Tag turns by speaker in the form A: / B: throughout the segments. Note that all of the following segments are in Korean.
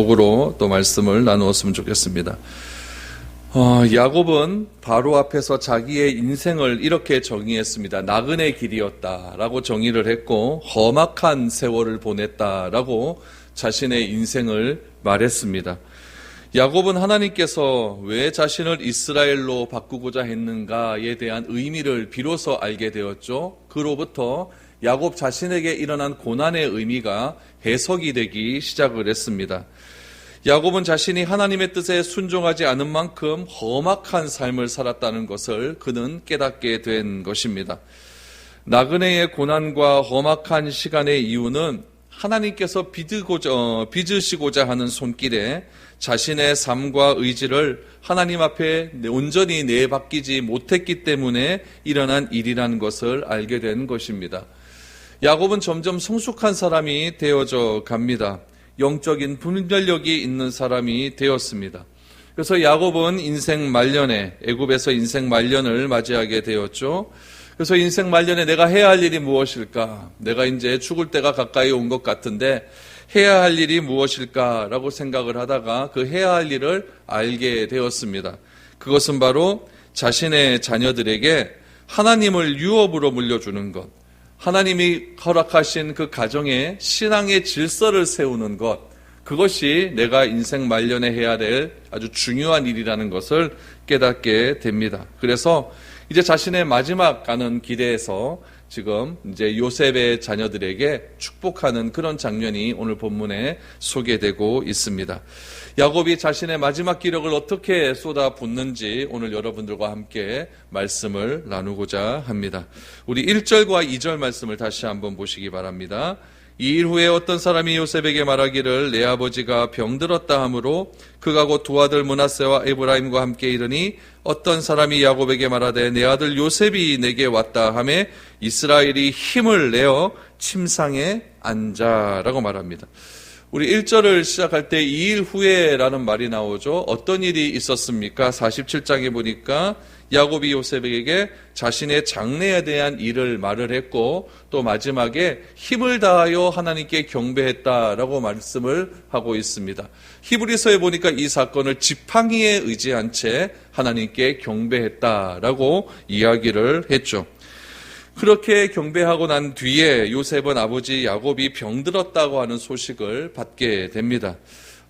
A: 제목으로 또 말씀을 나누었으면 좋겠습니다. 야곱은 바로 앞에서 자기의 인생을 이렇게 정의했습니다. 나그네 길이었다라고 정의를 했고 험악한 세월을 보냈다라고 자신의 인생을 말했습니다. 야곱은 하나님께서 왜 자신을 이스라엘로 바꾸고자 했는가에 대한 의미를 비로소 알게 되었죠. 그로부터 야곱 자신에게 일어난 고난의 의미가 해석이 되기 시작을 했습니다. 야곱은 자신이 하나님의 뜻에 순종하지 않은 만큼 험악한 삶을 살았다는 것을 그는 깨닫게 된 것입니다. 나그네의 고난과 험악한 시간의 이유는 하나님께서 빚으시고자 하는 손길에 자신의 삶과 의지를 하나님 앞에 온전히 내맡기지 못했기 때문에 일어난 일이라는 것을 알게 된 것입니다. 야곱은 점점 성숙한 사람이 되어져 갑니다. 영적인 분별력이 있는 사람이 되었습니다. 그래서 야곱은 인생 말년에 애굽에서 인생 말년을 맞이하게 되었죠. 그래서 인생 말년에 내가 해야 할 일이 무엇일까? 내가 이제 죽을 때가 가까이 온 것 같은데 해야 할 일이 무엇일까라고 생각을 하다가 그 해야 할 일을 알게 되었습니다. 그것은 바로 자신의 자녀들에게 하나님을 유업으로 물려주는 것, 하나님이 허락하신 그 가정에 신앙의 질서를 세우는 것, 그것이 내가 인생 말년에 해야 될 아주 중요한 일이라는 것을 깨닫게 됩니다. 그래서 이제 자신의 마지막 가는 길에서 지금 이제 요셉의 자녀들에게 축복하는 그런 장면이 오늘 본문에 소개되고 있습니다. 야곱이 자신의 마지막 기력을 어떻게 쏟아붓는지 오늘 여러분들과 함께 말씀을 나누고자 합니다. 우리 1절과 2절 말씀을 다시 한번 보시기 바랍니다. 이 일 후에 어떤 사람이 요셉에게 말하기를 내 아버지가 병들었다 하므로 그가 곧 두 아들 므낫세와 에브라임과 함께 이르니 어떤 사람이 야곱에게 말하되 내 아들 요셉이 내게 왔다 하매 이스라엘이 힘을 내어 침상에 앉아라고 말합니다. 우리 1절을 시작할 때 이 일 후에라는 말이 나오죠. 어떤 일이 있었습니까? 47장에 보니까 야곱이 요셉에게 자신의 장래에 대한 일을 말을 했고 또 마지막에 힘을 다하여 하나님께 경배했다라고 말씀을 하고 있습니다. 히브리서에 보니까 이 사건을 지팡이에 의지한 채 하나님께 경배했다라고 이야기를 했죠. 그렇게 경배하고 난 뒤에 요셉은 아버지 야곱이 병들었다고 하는 소식을 받게 됩니다.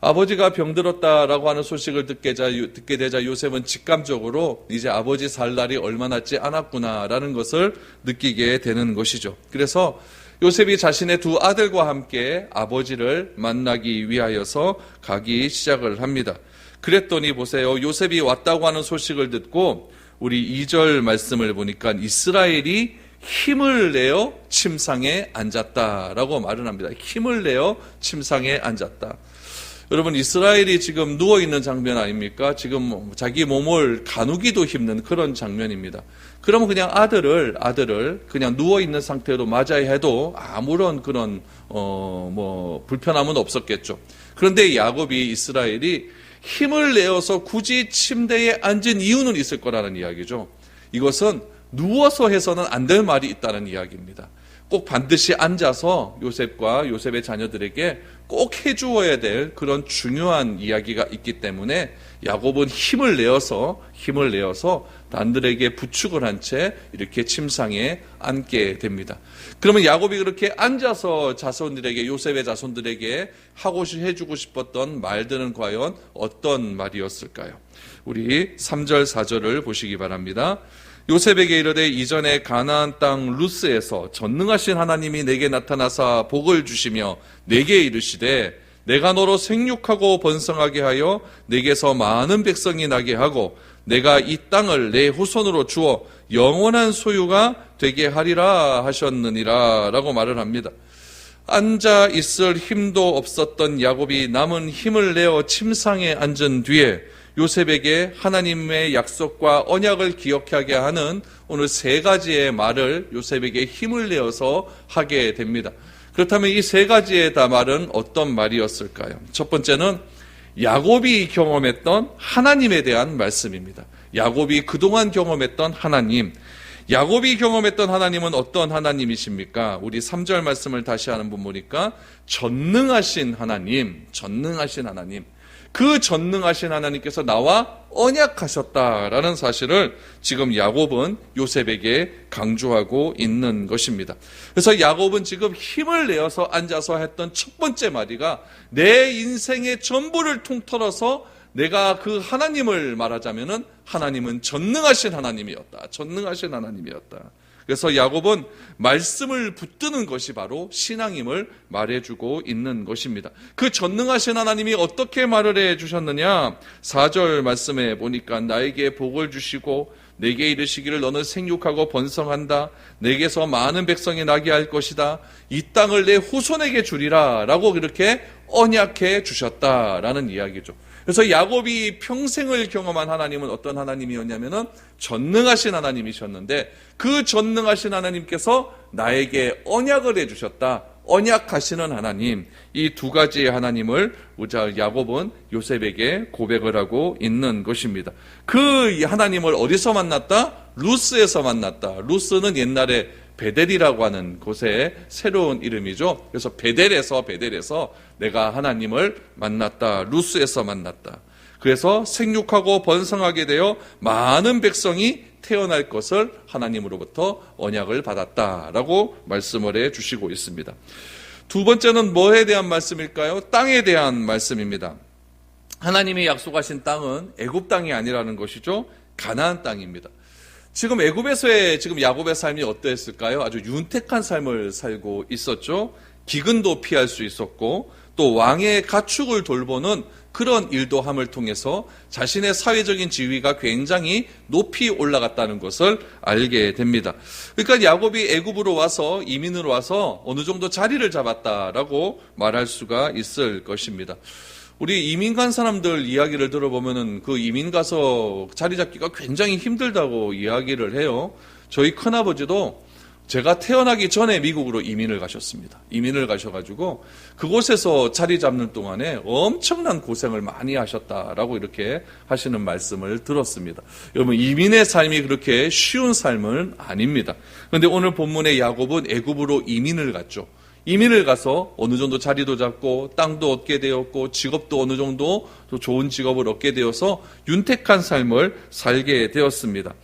A: 아버지가 병들었다라고 하는 소식을 듣게 되자 요셉은 직감적으로 이제 아버지 살 날이 얼마 남지 않았구나라는 것을 느끼게 되는 것이죠. 그래서 요셉이 자신의 두 아들과 함께 아버지를 만나기 위하여서 가기 시작을 합니다. 그랬더니 보세요. 요셉이 왔다고 하는 소식을 듣고 우리 2절 말씀을 보니까 이스라엘이 힘을 내어 침상에 앉았다라고 말을 합니다. 힘을 내어 침상에 앉았다. 여러분, 이스라엘이 지금 누워있는 장면 아닙니까? 지금 자기 몸을 가누기도 힘든 그런 장면입니다. 그러면 그냥 아들을 그냥 누워있는 상태로 맞아야 해도 아무런 그런, 불편함은 없었겠죠. 그런데 야곱이 이스라엘이 힘을 내어서 굳이 침대에 앉은 이유는 있을 거라는 이야기죠. 이것은 누워서 해서는 안 될 말이 있다는 이야기입니다. 꼭 반드시 앉아서 요셉과 요셉의 자녀들에게 꼭 해주어야 될 그런 중요한 이야기가 있기 때문에 야곱은 힘을 내어서 단들에게 부축을 한 채 이렇게 침상에 앉게 됩니다. 그러면 야곱이 그렇게 앉아서 자손들에게, 요셉의 자손들에게 해주고 싶었던 말들은 과연 어떤 말이었을까요? 우리 3절 4절을 보시기 바랍니다. 요셉에게 이르되 이전에 가나안 땅 루스에서 전능하신 하나님이 내게 나타나사 복을 주시며 내게 이르시되 내가 너로 생육하고 번성하게 하여 내게서 많은 백성이 나게 하고 내가 이 땅을 내 후손으로 주어 영원한 소유가 되게 하리라 하셨느니라 라고 말을 합니다. 앉아 있을 힘도 없었던 야곱이 남은 힘을 내어 침상에 앉은 뒤에 요셉에게 하나님의 약속과 언약을 기억하게 하는 오늘 세 가지의 말을 요셉에게 힘을 내어서 하게 됩니다. 그렇다면 이 세 가지의 말은 어떤 말이었을까요? 첫 번째는 야곱이 경험했던 하나님에 대한 말씀입니다. 야곱이 그동안 경험했던 하나님, 야곱이 경험했던 하나님은 어떤 하나님이십니까? 우리 3절 말씀을 다시 한번 보니까 전능하신 하나님, 전능하신 하나님. 그 전능하신 하나님께서 나와 언약하셨다라는 사실을 지금 야곱은 요셉에게 강조하고 있는 것입니다. 그래서 야곱은 지금 힘을 내어서 앉아서 했던 첫 번째 말이가 내 인생의 전부를 통틀어서 내가 그 하나님을 말하자면은 하나님은 전능하신 하나님이었다. 전능하신 하나님이었다. 그래서 야곱은 말씀을 붙드는 것이 바로 신앙임을 말해주고 있는 것입니다. 그 전능하신 하나님이 어떻게 말을 해주셨느냐? 4절 말씀에 보니까 나에게 복을 주시고 내게 이르시기를 너는 생육하고 번성한다. 내게서 많은 백성이 나게 할 것이다. 이 땅을 내 후손에게 주리라 라고 이렇게 언약해 주셨다라는 이야기죠. 그래서 야곱이 평생을 경험한 하나님은 어떤 하나님이었냐면은 전능하신 하나님이셨는데 그 전능하신 하나님께서 나에게 언약을 해주셨다. 언약하시는 하나님, 이 두 가지의 하나님을 야곱은 요셉에게 고백을 하고 있는 것입니다. 그 하나님을 어디서 만났다? 루스에서 만났다. 루스는 옛날에 베델이라고 하는 곳의 새로운 이름이죠. 그래서 베델에서 내가 하나님을 만났다. 루스에서 만났다. 그래서 생육하고 번성하게 되어 많은 백성이 태어날 것을 하나님으로부터 언약을 받았다라고 말씀을 해주시고 있습니다. 두 번째는 뭐에 대한 말씀일까요? 땅에 대한 말씀입니다. 하나님이 약속하신 땅은 애굽 땅이 아니라는 것이죠. 가나안 땅입니다. 지금 애굽에서의 지금 야곱의 삶이 어떠했을까요? 아주 윤택한 삶을 살고 있었죠. 기근도 피할 수 있었고 또 왕의 가축을 돌보는 그런 일도 함을 통해서 자신의 사회적인 지위가 굉장히 높이 올라갔다는 것을 알게 됩니다. 그러니까 야곱이 애굽으로 와서 이민으로 와서 어느 정도 자리를 잡았다라고 말할 수가 있을 것입니다. 우리 이민 간 사람들 이야기를 들어보면은 그 이민 가서 자리 잡기가 굉장히 힘들다고 이야기를 해요. 저희 큰아버지도 제가 태어나기 전에 미국으로 이민을 가셨습니다. 이민을 가셔가지고 그곳에서 자리 잡는 동안에 엄청난 고생을 많이 하셨다라고 이렇게 하시는 말씀을 들었습니다. 여러분, 이민의 삶이 그렇게 쉬운 삶은 아닙니다. 그런데 오늘 본문의 야곱은 애굽으로 이민을 갔죠. 이민을 가서 어느 정도 자리도 잡고 땅도 얻게 되었고 직업도 어느 정도 좋은 직업을 얻게 되어서 윤택한 삶을 살게 되었습니다.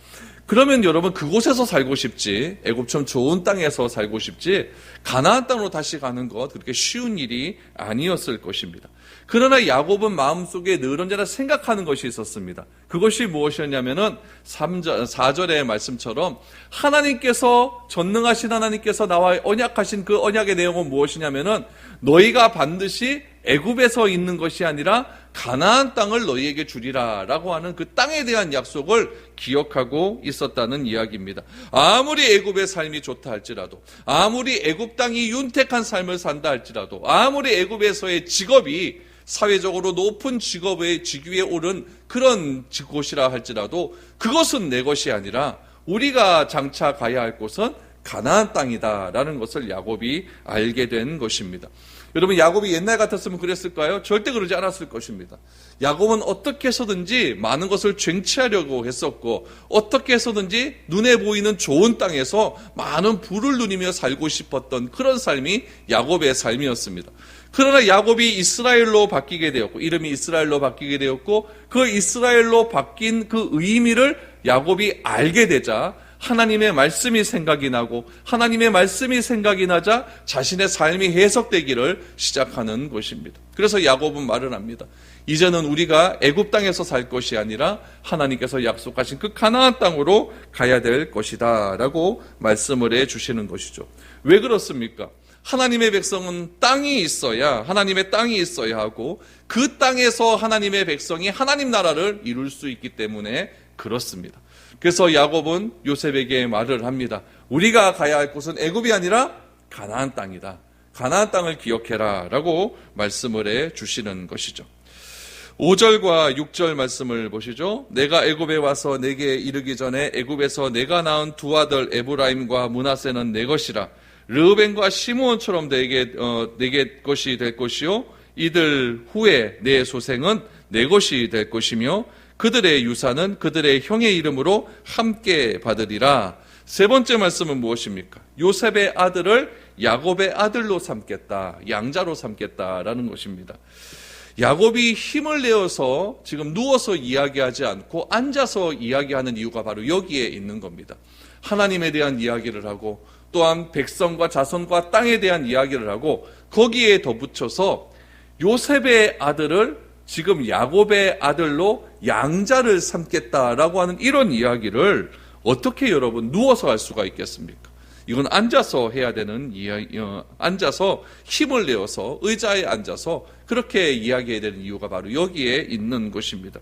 A: 그러면 여러분, 그곳에서 살고 싶지, 애굽처럼 좋은 땅에서 살고 싶지, 가나안 땅으로 다시 가는 것 그렇게 쉬운 일이 아니었을 것입니다. 그러나 야곱은 마음속에 늘 언제나 생각하는 것이 있었습니다. 그것이 무엇이었냐면은 4절의 말씀처럼 하나님께서, 전능하신 하나님께서 나와 언약하신 그 언약의 내용은 무엇이냐면은 너희가 반드시 애굽에서 있는 것이 아니라 가나안 땅을 너희에게 주리라 라고 하는 그 땅에 대한 약속을 기억하고 있었다는 이야기입니다. 아무리 애굽의 삶이 좋다 할지라도, 아무리 애굽 땅이 윤택한 삶을 산다 할지라도, 아무리 애굽에서의 직업이 사회적으로 높은 직업의 직위에 오른 그런 곳이라 할지라도 그것은 내 것이 아니라 우리가 장차 가야 할 곳은 가나안 땅이다라는 것을 야곱이 알게 된 것입니다. 여러분, 야곱이 옛날 같았으면 그랬을까요? 절대 그러지 않았을 것입니다. 야곱은 어떻게 해서든지 많은 것을 쟁취하려고 했었고 어떻게 해서든지 눈에 보이는 좋은 땅에서 많은 부를 누리며 살고 싶었던 그런 삶이 야곱의 삶이었습니다. 그러나 야곱이 이스라엘로 바뀌게 되었고, 이름이 이스라엘로 바뀌게 되었고, 그 이스라엘로 바뀐 그 의미를 야곱이 알게 되자 하나님의 말씀이 생각이 나고, 하나님의 말씀이 생각이 나자 자신의 삶이 해석되기를 시작하는 것입니다. 그래서 야곱은 말을 합니다. 이제는 우리가 애굽 땅에서 살 것이 아니라 하나님께서 약속하신 그 가나안 땅으로 가야 될 것이다 라고 말씀을 해주시는 것이죠. 왜 그렇습니까? 하나님의 백성은 땅이 있어야, 하나님의 땅이 있어야 하고 그 땅에서 하나님의 백성이 하나님 나라를 이룰 수 있기 때문에 그렇습니다. 그래서 야곱은 요셉에게 말을 합니다. 우리가 가야 할 곳은 애굽이 아니라 가나안 땅이다. 가나안 땅을 기억해라 라고 말씀을 해 주시는 것이죠. 5절과 6절 말씀을 보시죠. 내가 애굽에 와서 내게 이르기 전에 애굽에서 내가 낳은 두 아들 에브라임과 므낫세는 내 것이라. 르우벤과 시므온처럼 내게 것이 될 것이요 이들 후에 내 소생은 내 것이 될 것이며 그들의 유산은 그들의 형의 이름으로 함께 받으리라. 세 번째 말씀은 무엇입니까? 요셉의 아들을 야곱의 아들로 삼겠다, 양자로 삼겠다라는 것입니다. 야곱이 힘을 내어서 지금 누워서 이야기하지 않고 앉아서 이야기하는 이유가 바로 여기에 있는 겁니다. 하나님에 대한 이야기를 하고 또한 백성과 자손과 땅에 대한 이야기를 하고 거기에 덧붙여서 요셉의 아들을 지금 야곱의 아들로 양자를 삼겠다라고 하는 이런 이야기를 어떻게 여러분 누워서 할 수가 있겠습니까? 이건 앉아서 해야 되는 앉아서 힘을 내어서 의자에 앉아서 그렇게 이야기해야 되는 이유가 바로 여기에 있는 것입니다.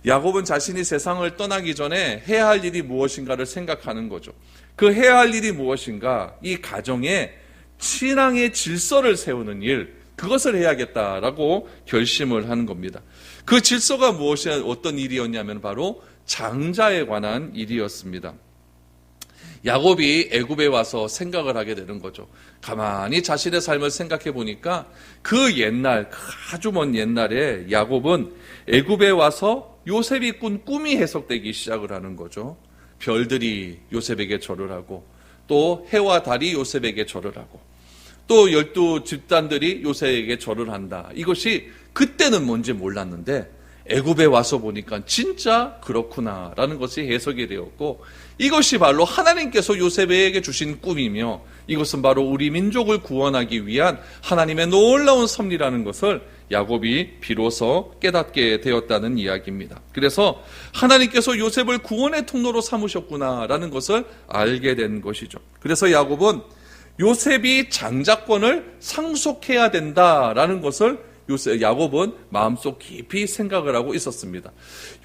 A: 야곱은 자신이 세상을 떠나기 전에 해야 할 일이 무엇인가를 생각하는 거죠. 그 해야 할 일이 무엇인가? 이 가정에 신앙의 질서를 세우는 일, 그것을 해야겠다라고 결심을 하는 겁니다. 그 질서가 어떤 일이었냐면 바로 장자에 관한 일이었습니다. 야곱이 애굽에 와서 생각을 하게 되는 거죠. 가만히 자신의 삶을 생각해 보니까 그 옛날, 아주 먼 옛날에 야곱은 애굽에 와서 요셉이 꾼 꿈이 해석되기 시작을 하는 거죠. 별들이 요셉에게 절을 하고 또 해와 달이 요셉에게 절을 하고 또 12집단들이 요셉에게 절을 한다. 이것이 그때는 뭔지 몰랐는데 애굽에 와서 보니까 진짜 그렇구나라는 것이 해석이 되었고 이것이 바로 하나님께서 요셉에게 주신 꿈이며 이것은 바로 우리 민족을 구원하기 위한 하나님의 놀라운 섭리라는 것을 야곱이 비로소 깨닫게 되었다는 이야기입니다. 그래서 하나님께서 요셉을 구원의 통로로 삼으셨구나라는 것을 알게 된 것이죠. 그래서 야곱은 요셉이 장자권을 상속해야 된다라는 것을 야곱은 마음속 깊이 생각을 하고 있었습니다.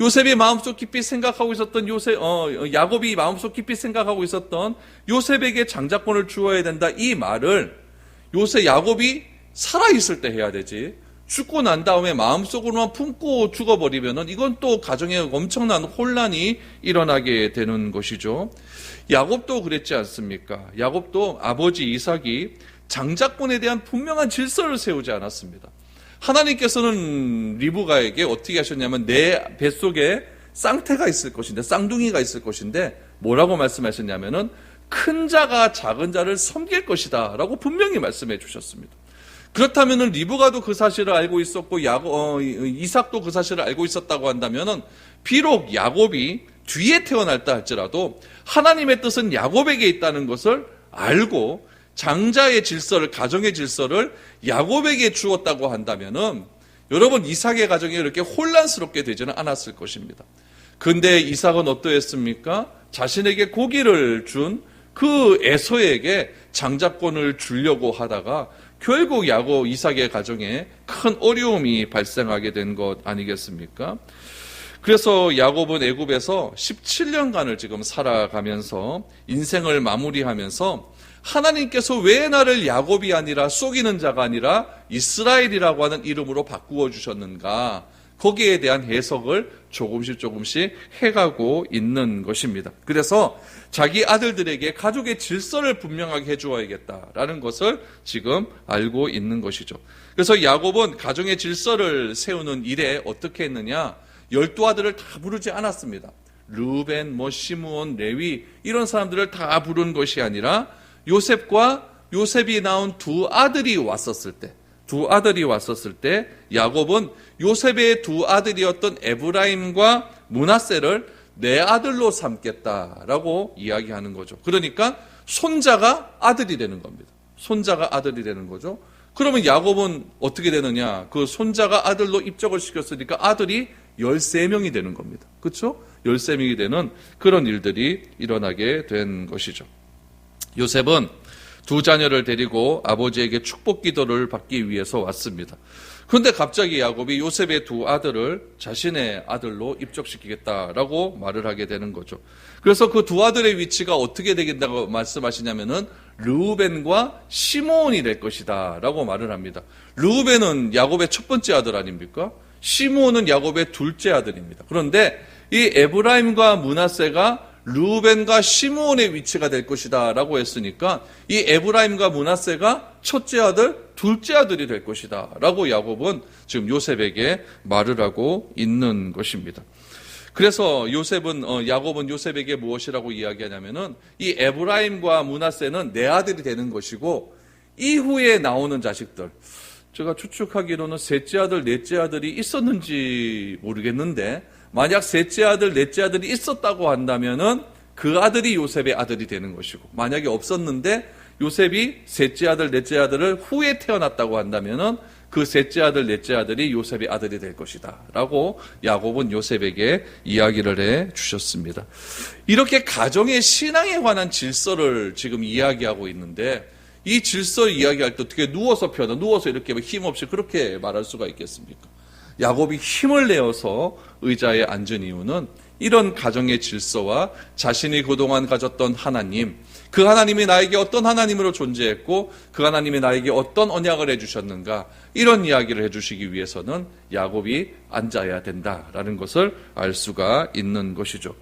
A: 요셉이 마음속 깊이 생각하고 있었던 야곱이 마음속 깊이 생각하고 있었던 요셉에게 장자권을 주어야 된다 이 말을 야곱이 살아있을 때 해야 되지 죽고 난 다음에 마음속으로만 품고 죽어버리면은 이건 또 가정에 엄청난 혼란이 일어나게 되는 것이죠. 야곱도 그랬지 않습니까? 야곱도 아버지 이삭이 장자권에 대한 분명한 질서를 세우지 않았습니다. 하나님께서는 리브가에게 어떻게 하셨냐면 내 뱃속에 쌍태가 있을 것인데 쌍둥이가 있을 것인데 뭐라고 말씀하셨냐면은 큰 자가 작은 자를 섬길 것이다 라고 분명히 말씀해 주셨습니다. 그렇다면은 리브가도 그 사실을 알고 있었고 이삭도 그 사실을 알고 있었다고 한다면은 비록 야곱이 뒤에 태어났다 할지라도 하나님의 뜻은 야곱에게 있다는 것을 알고 장자의 질서를, 가정의 질서를 야곱에게 주었다고 한다면은 여러분 이삭의 가정이 이렇게 혼란스럽게 되지는 않았을 것입니다. 근데 이삭은 어떠했습니까? 자신에게 고기를 준 그 에서에게 장자권을 주려고 하다가 결국 이삭의 가정에 큰 어려움이 발생하게 된 것 아니겠습니까? 그래서 야곱은 애굽에서 17년간을 지금 살아가면서 인생을 마무리하면서 하나님께서 왜 나를 야곱이 아니라 속이는 자가 아니라 이스라엘이라고 하는 이름으로 바꾸어 주셨는가? 거기에 대한 해석을 조금씩 해가고 있는 것입니다. 그래서 자기 아들들에게 가족의 질서를 분명하게 해주어야겠다라는 것을 지금 알고 있는 것이죠. 그래서 야곱은 가정의 질서를 세우는 일에 어떻게 했느냐? 12아들을 다 부르지 않았습니다. 르벤, 시므온, 레위 이런 사람들을 다 부른 것이 아니라 요셉이 낳은 두 아들이 왔었을 때 야곱은 요셉의 두 아들이었던 에브라임과 므낫세를 내 아들로 삼겠다라고 이야기하는 거죠. 그러니까 손자가 아들이 되는 겁니다. 손자가 아들이 되는 거죠. 그러면 야곱은 어떻게 되느냐? 그 손자가 아들로 입적을 시켰으니까 아들이 13명이 되는 겁니다. 그렇죠? 13명이 되는 그런 일들이 일어나게 된 것이죠. 요셉은 두 자녀를 데리고 아버지에게 축복 기도를 받기 위해서 왔습니다. 그런데 갑자기 야곱이 요셉의 두 아들을 자신의 아들로 입적시키겠다라고 말을 하게 되는 거죠. 그래서 그 두 아들의 위치가 어떻게 되겠다고 말씀하시냐면은 르우벤과 시므온이 될 것이다 라고 말을 합니다. 르우벤은 야곱의 첫 번째 아들 아닙니까? 시므온은 야곱의 둘째 아들입니다. 그런데 이 에브라임과 므낫세가 르우벤과 시므온의 위치가 될 것이다 라고 했으니까 이 에브라임과 므낫세가 첫째 아들, 둘째 아들이 될 것이다 라고 야곱은 지금 요셉에게 말을 하고 있는 것입니다. 그래서 야곱은 요셉에게 무엇이라고 이야기하냐면은 이 에브라임과 므낫세는 내 아들이 되는 것이고 이후에 나오는 자식들, 제가 추측하기로는 셋째 아들, 넷째 아들이 있었는지 모르겠는데 만약 셋째 아들, 넷째 아들이 있었다고 한다면은 그 아들이 요셉의 아들이 되는 것이고, 만약에 없었는데 요셉이 셋째 아들, 넷째 아들을 후에 태어났다고 한다면은 그 셋째 아들, 넷째 아들이 요셉의 아들이 될 것이다 라고 야곱은 요셉에게 이야기를 해 주셨습니다. 이렇게 가정의 신앙에 관한 질서를 지금 이야기하고 있는데, 이 질서 이야기할 때 어떻게 누워서 이렇게 힘없이 그렇게 말할 수가 있겠습니까? 야곱이 힘을 내어서 의자에 앉은 이유는 이런 가정의 질서와 자신이 그동안 가졌던 하나님, 그 하나님이 나에게 어떤 하나님으로 존재했고 그 하나님이 나에게 어떤 언약을 해주셨는가, 이런 이야기를 해주시기 위해서는 야곱이 앉아야 된다라는 것을 알 수가 있는 것이죠.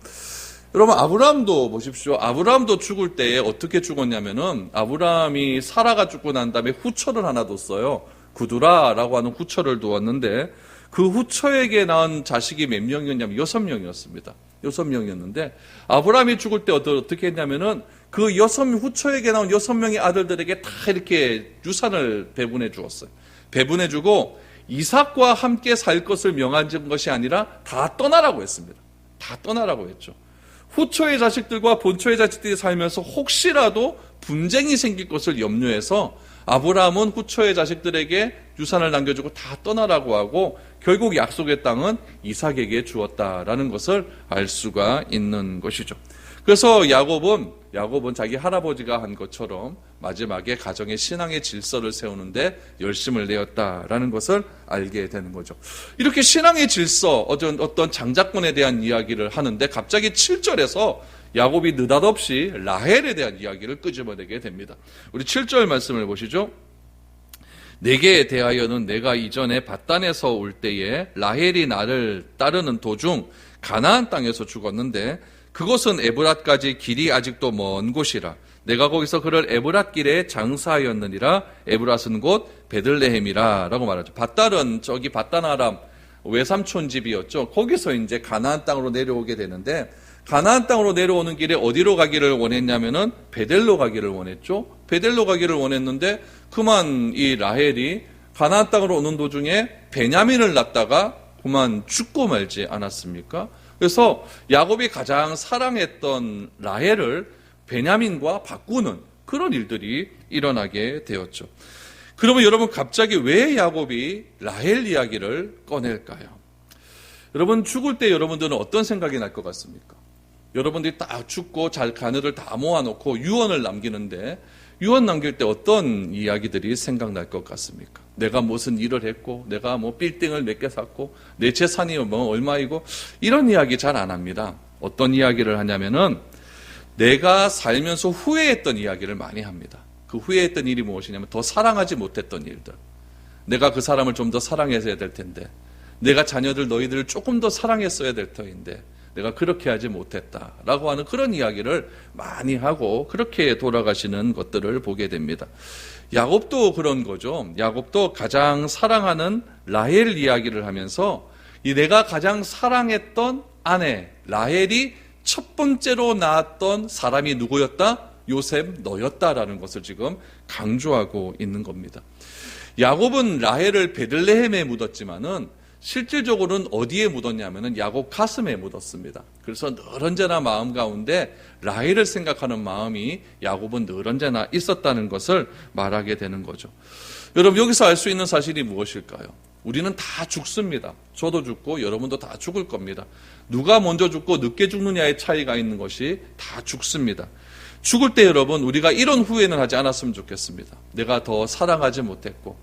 A: 여러분, 아브라함도 보십시오. 아브라함도 죽을 때에 어떻게 죽었냐면은 아브라함이 사라가 죽고 난 다음에 후처를 하나 뒀어요. 구두라라고 하는 후처를 두었는데 그 후처에게 낳은 자식이 몇 명이었냐면 6명이었습니다. 6명이었는데 아브라함이 죽을 때 어떻게 했냐면은 그 후처에게 나온 6명의 아들들에게 다 이렇게 유산을 배분해 주었어요. 배분해 주고 이삭과 함께 살 것을 명한 것이 아니라 다 떠나라고 했습니다. 다 떠나라고 했죠. 후처의 자식들과 본처의 자식들이 살면서 혹시라도 분쟁이 생길 것을 염려해서 아브라함은 후처의 자식들에게 유산을 남겨주고 다 떠나라고 하고 결국 약속의 땅은 이삭에게 주었다라는 것을 알 수가 있는 것이죠. 그래서 야곱은 자기 할아버지가 한 것처럼 마지막에 가정의 신앙의 질서를 세우는데 열심을 내었다라는 것을 알게 되는 거죠. 이렇게 신앙의 질서, 어떤 장자권에 대한 이야기를 하는데 갑자기 7절에서 야곱이 느닷없이 라헬에 대한 이야기를 끄집어내게 됩니다. 우리 7절 말씀을 보시죠. 내게 대하여는 내가 이전에 밧단에서 올 때에 라헬이 나를 따르는 도중 가나안 땅에서 죽었는데 그곳은 에브랏까지 길이 아직도 먼 곳이라. 내가 거기서 그를 에브랏 길에 장사하였느니라. 에브랏은 곧 베들레헴이라 라고 말하죠. 밧단은 저기 밧단 아람 외삼촌 집이었죠. 거기서 이제 가나안 땅으로 내려오게 되는데 가나안 땅으로 내려오는 길에 어디로 가기를 원했냐면은 베델로 가기를 원했죠. 베델로 가기를 원했는데 그만 이 라헬이 가나안 땅으로 오는 도중에 베냐민을 낳다가 그만 죽고 말지 않았습니까? 그래서 야곱이 가장 사랑했던 라헬을 베냐민과 바꾸는 그런 일들이 일어나게 되었죠. 그러면 여러분, 갑자기 왜 야곱이 라헬 이야기를 꺼낼까요? 여러분, 죽을 때 여러분들은 어떤 생각이 날 것 같습니까? 여러분들이 딱 죽고 자녀들 다 모아놓고 유언을 남기는데 유언 남길 때 어떤 이야기들이 생각날 것 같습니까? 내가 무슨 일을 했고, 내가 뭐 빌딩을 몇 개 샀고, 내 재산이 뭐 얼마이고, 이런 이야기 잘 안 합니다. 어떤 이야기를 하냐면은 내가 살면서 후회했던 이야기를 많이 합니다. 그 후회했던 일이 무엇이냐면 더 사랑하지 못했던 일들. 내가 그 사람을 좀 더 사랑했어야 될 텐데, 내가 자녀들 너희들을 조금 더 사랑했어야 될 터인데 내가 그렇게 하지 못했다라고 하는 그런 이야기를 많이 하고 그렇게 돌아가시는 것들을 보게 됩니다. 야곱도 그런 거죠. 야곱도 가장 사랑하는 라헬 이야기를 하면서 이 내가 가장 사랑했던 아내 라헬이 첫 번째로 낳았던 사람이 누구였다? 요셉 너였다라는 것을 지금 강조하고 있는 겁니다. 야곱은 라헬을 베들레헴에 묻었지만은 실질적으로는 어디에 묻었냐면은 야곱 가슴에 묻었습니다. 그래서 늘 언제나 마음 가운데 라헬을 생각하는 마음이 야곱은 늘 언제나 있었다는 것을 말하게 되는 거죠. 여러분, 여기서 알 수 있는 사실이 무엇일까요? 우리는 다 죽습니다. 저도 죽고 여러분도 다 죽을 겁니다. 누가 먼저 죽고 늦게 죽느냐의 차이가 있는 것이 다 죽습니다. 죽을 때 여러분, 우리가 이런 후회는 하지 않았으면 좋겠습니다. 내가 더 사랑하지 못했고,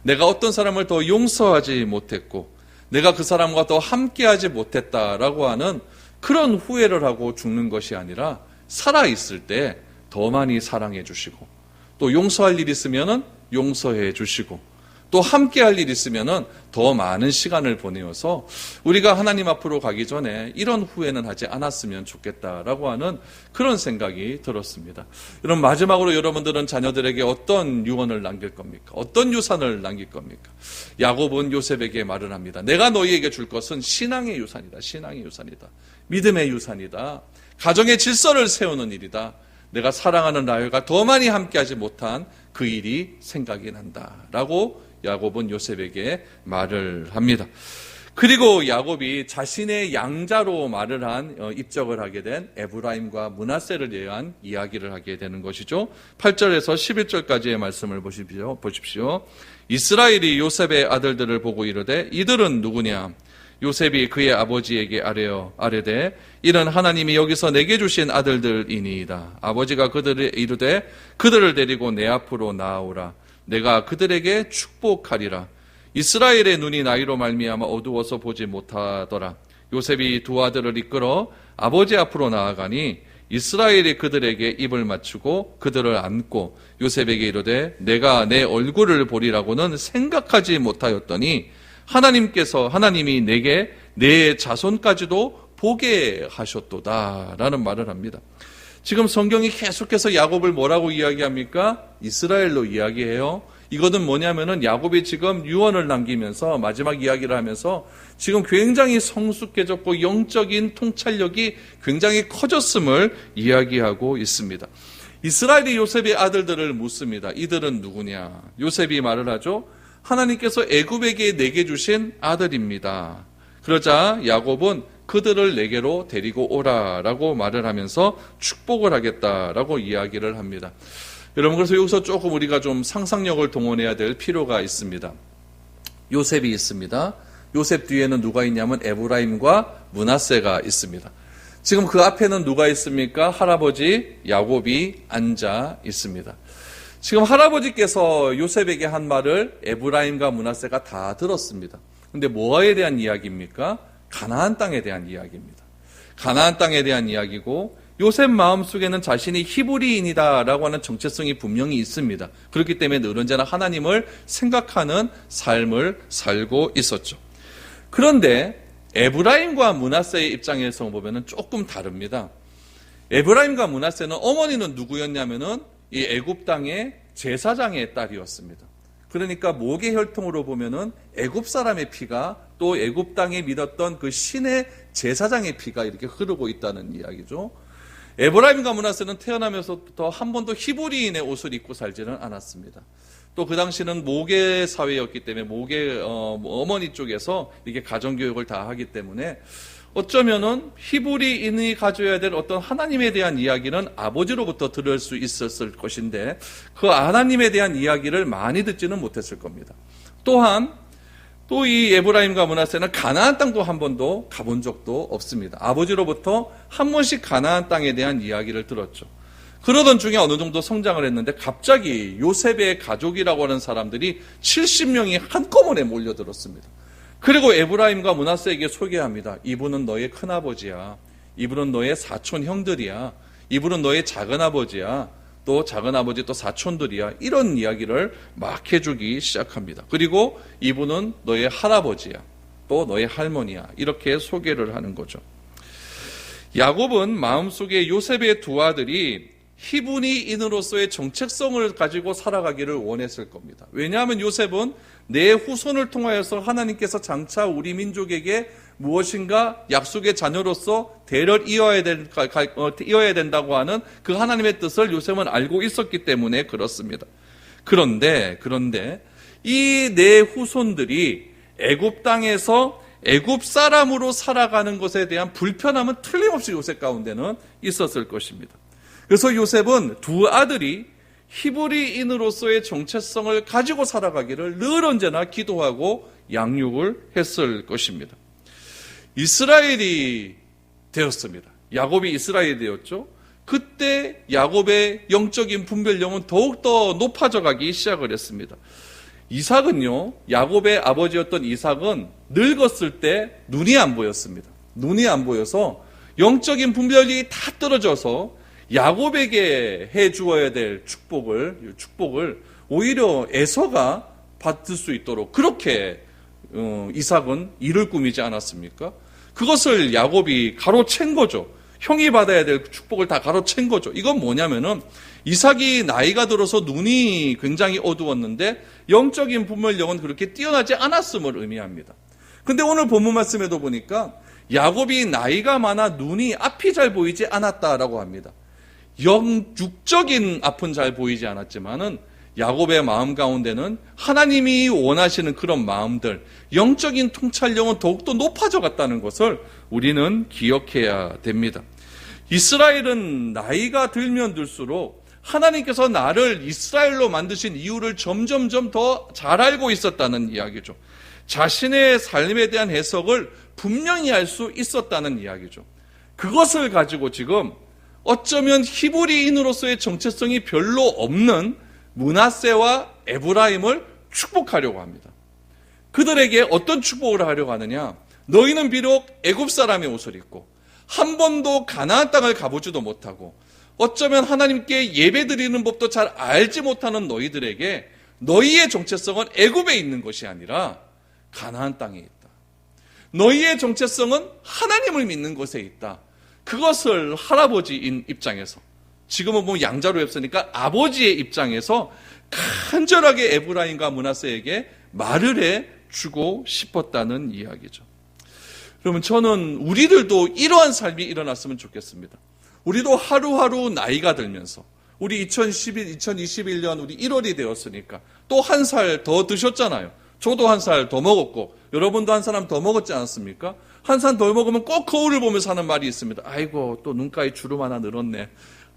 A: 내가 어떤 사람을 더 용서하지 못했고, 내가 그 사람과 더 함께하지 못했다라고 하는 그런 후회를 하고 죽는 것이 아니라 살아있을 때 더 많이 사랑해 주시고 또 용서할 일 있으면 용서해 주시고 또 함께 할 일이 있으면은 더 많은 시간을 보내어서 우리가 하나님 앞으로 가기 전에 이런 후회는 하지 않았으면 좋겠다라고 하는 그런 생각이 들었습니다. 여러분, 마지막으로 여러분들은 자녀들에게 어떤 유언을 남길 겁니까? 어떤 유산을 남길 겁니까? 야곱은 요셉에게 말을 합니다. 내가 너희에게 줄 것은 신앙의 유산이다. 신앙의 유산이다. 믿음의 유산이다. 가정의 질서를 세우는 일이다. 내가 사랑하는 라헬과 더 많이 함께하지 못한 그 일이 생각이 난다. 라고 야곱은 요셉에게 말을 합니다. 그리고 야곱이 자신의 양자로 말을 한 입적을 하게 된 에브라임과 므낫세를 대한 이야기를 하게 되는 것이죠. 8절에서 11절까지의 말씀을 보십시오. 이스라엘이 요셉의 아들들을 보고 이르되 이들은 누구냐? 요셉이 그의 아버지에게 아뢰되 이는 하나님이 여기서 내게 주신 아들들이니이다. 아버지가 그들을 이르되 그들을 데리고 내 앞으로 나아오라. 내가 그들에게 축복하리라. 이스라엘의 눈이 나이로 말미암아 어두워서 보지 못하더라. 요셉이 두 아들을 이끌어 아버지 앞으로 나아가니 이스라엘이 그들에게 입을 맞추고 그들을 안고 요셉에게 이르되 내가 내 얼굴을 보리라고는 생각하지 못하였더니 하나님이 내게 내 자손까지도 보게 하셨도다 라는 말을 합니다. 지금 성경이 계속해서 야곱을 뭐라고 이야기합니까? 이스라엘로 이야기해요. 이거는 뭐냐면은 야곱이 지금 유언을 남기면서 마지막 이야기를 하면서 지금 굉장히 성숙해졌고 영적인 통찰력이 굉장히 커졌음을 이야기하고 있습니다. 이스라엘이 요셉의 아들들을 묻습니다. 이들은 누구냐? 요셉이 말을 하죠. 하나님께서 애굽에게 내게 주신 아들입니다. 그러자 야곱은 그들을 내게로 데리고 오라라고 말을 하면서 축복을 하겠다라고 이야기를 합니다. 여러분, 그래서 여기서 조금 우리가 좀 상상력을 동원해야 될 필요가 있습니다. 요셉이 있습니다. 요셉 뒤에는 누가 있냐면 에브라임과 므낫세가 있습니다. 지금 그 앞에는 누가 있습니까? 할아버지 야곱이 앉아 있습니다. 지금 할아버지께서 요셉에게 한 말을 에브라임과 므낫세가 다 들었습니다. 근데 뭐에 대한 이야기입니까? 가나안 땅에 대한 이야기입니다. 가나안 땅에 대한 이야기고 요셉 마음속에는 자신이 히브리인이다라고 하는 정체성이 분명히 있습니다. 그렇기 때문에 늘 언제나 하나님을 생각하는 삶을 살고 있었죠. 그런데 에브라임과 므낫세의 입장에서 보면 조금 다릅니다. 에브라임과 므낫세는 어머니는 누구였냐면은 이 애굽 땅의 제사장의 딸이었습니다. 그러니까 목의 혈통으로 보면은 애굽 사람의 피가 또 애굽 땅에 믿었던 그 신의 제사장의 피가 이렇게 흐르고 있다는 이야기죠. 에브라임과 므낫세는 태어나면서부터 한 번도 히브리인의 옷을 입고 살지는 않았습니다. 또 그 당시는 모계 사회였기 때문에 모계 어머니 쪽에서 이게 가정교육을 다 하기 때문에 어쩌면은 히브리인이 가져야 될 어떤 하나님에 대한 이야기는 아버지로부터 들을 수 있었을 것인데 그 하나님에 대한 이야기를 많이 듣지는 못했을 겁니다. 또한 또 이 에브라임과 므낫세는 가나안 땅도 한 번도 가본 적도 없습니다. 아버지로부터 한 번씩 가나안 땅에 대한 이야기를 들었죠. 그러던 중에 어느 정도 성장을 했는데 갑자기 요셉의 가족이라고 하는 사람들이 70명이 한꺼번에 몰려들었습니다. 그리고 에브라임과 므낫세에게 소개합니다. 이분은 너의 큰아버지야. 이분은 너의 사촌 형들이야. 이분은 너의 작은아버지야. 또 작은아버지 또 사촌들이야. 이런 이야기를 막 해주기 시작합니다. 그리고 이분은 너의 할아버지야. 또 너의 할머니야. 이렇게 소개를 하는 거죠. 야곱은 마음속에 요셉의 두 아들이 히브리인으로서의 정체성을 가지고 살아가기를 원했을 겁니다. 왜냐하면 요셉은 내 후손을 통하여서 하나님께서 장차 우리 민족에게 무엇인가 약속의 자녀로서 대를 이어야 된다고 하는 그 하나님의 뜻을 요셉은 알고 있었기 때문에 그렇습니다. 그런데 이 내 후손들이 애굽 땅에서 애굽 사람으로 살아가는 것에 대한 불편함은 틀림없이 요셉 가운데는 있었을 것입니다. 그래서 요셉은 두 아들이 히브리인으로서의 정체성을 가지고 살아가기를 늘 언제나 기도하고 양육을 했을 것입니다. 이스라엘이 되었습니다. 야곱이 이스라엘이 되었죠. 그때 야곱의 영적인 분별력은 더욱더 높아져 가기 시작을 했습니다. 이삭은요, 야곱의 아버지였던 이삭은 늙었을 때 눈이 안 보였습니다. 눈이 안 보여서 영적인 분별력이 다 떨어져서 야곱에게 해 주어야 될 축복을 오히려 에서가 받을 수 있도록 그렇게 이삭은 일을 꾸미지 않았습니까? 그것을 야곱이 가로챈 거죠. 형이 받아야 될 축복을 다 가로챈 거죠. 이건 뭐냐면은 이삭이 나이가 들어서 눈이 굉장히 어두웠는데 영적인 분별력은 그렇게 뛰어나지 않았음을 의미합니다. 근데 오늘 본문 말씀에도 보니까 야곱이 나이가 많아 눈이 앞이 잘 보이지 않았다라고 합니다. 육적인 앞은 잘 보이지 않았지만은 야곱의 마음 가운데는 하나님이 원하시는 그런 마음들, 영적인 통찰력은 더욱더 높아져 갔다는 것을 우리는 기억해야 됩니다. 이스라엘은 나이가 들면 들수록 하나님께서 나를 이스라엘로 만드신 이유를 점점점 더 잘 알고 있었다는 이야기죠. 자신의 삶에 대한 해석을 분명히 알 수 있었다는 이야기죠. 그것을 가지고 지금 어쩌면 히브리인으로서의 정체성이 별로 없는 므낫세와 에브라임을 축복하려고 합니다. 그들에게 어떤 축복을 하려고 하느냐? 너희는 비록 애굽 사람의 옷을 입고 한 번도 가나안 땅을 가보지도 못하고 어쩌면 하나님께 예배드리는 법도 잘 알지 못하는 너희들에게 너희의 정체성은 애굽에 있는 것이 아니라 가나안 땅에 있다. 너희의 정체성은 하나님을 믿는 것에 있다. 그것을 할아버지인 입장에서, 지금은 뭐 양자로 했으니까 아버지의 입장에서 간절하게 에브라임과 므낫세에게 말을 해주고 싶었다는 이야기죠. 그러면 저는 우리들도 이러한 삶이 일어났으면 좋겠습니다. 우리도 하루하루 나이가 들면서 우리 2021년 우리 1월이 되었으니까 또 한 살 더 드셨잖아요. 저도 한 살 더 먹었고 여러분도 한 사람 더 먹었지 않았습니까? 한 살 더 먹으면 꼭 거울을 보면서 하는 말이 있습니다. 아이고 또 눈가에 주름 하나 늘었네.